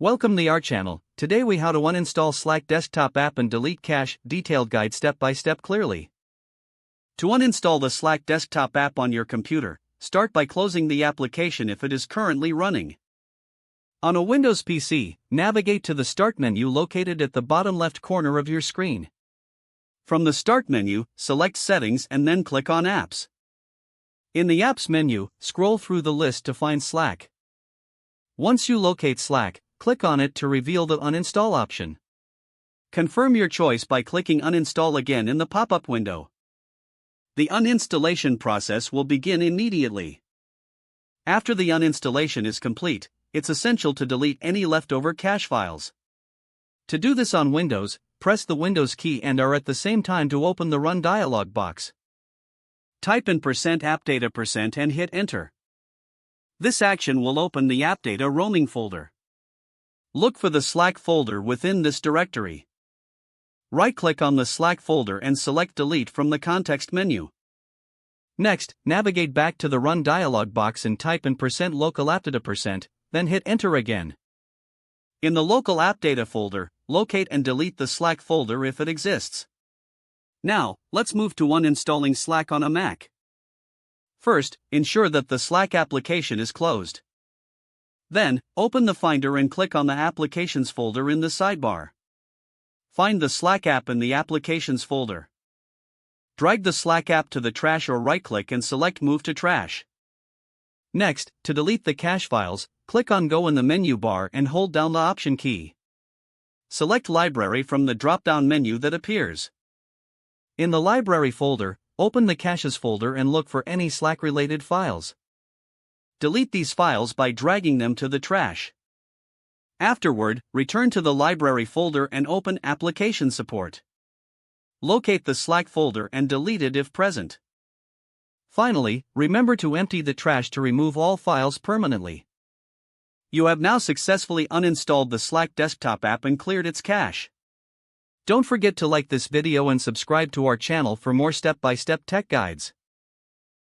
Welcome to our channel. Today we how to uninstall Slack desktop app and delete cache, detailed guide step by step clearly. To uninstall the Slack desktop app on your computer, start by closing the application if it is currently running. On a Windows PC, navigate to the Start menu located at the bottom left corner of your screen. From the Start menu, select Settings and then click on Apps. In the Apps menu, scroll through the list to find Slack. Once you locate Slack, click on it to reveal the Uninstall option. Confirm your choice by clicking Uninstall again in the pop-up window. The uninstallation process will begin immediately. After the uninstallation is complete, it's essential to delete any leftover cache files. To do this on Windows, press the Windows key and R at the same time to open the Run dialog box. Type in %appdata% and hit Enter. This action will open the AppData roaming folder. Look for the Slack folder within this directory. Right-click on the Slack folder and select Delete from the context menu. Next, navigate back to the Run dialog box and type in %local appdata%, then hit Enter again. In the local AppData folder, locate and delete the Slack folder if it exists. Now, let's move to uninstalling Slack on a Mac. First, ensure that the Slack application is closed. Then, open the Finder and click on the Applications folder in the sidebar. Find the Slack app in the Applications folder. Drag the Slack app to the trash or right-click and select Move to Trash. Next, to delete the cache files, click on Go in the menu bar and hold down the Option key. Select Library from the drop-down menu that appears. In the Library folder, open the Caches folder and look for any Slack-related files. Delete these files by dragging them to the trash. Afterward, return to the Library folder and open Application Support. Locate the Slack folder and delete it if present. Finally, remember to empty the trash to remove all files permanently. You have now successfully uninstalled the Slack desktop app and cleared its cache. Don't forget to like this video and subscribe to our channel for more step-by-step tech guides.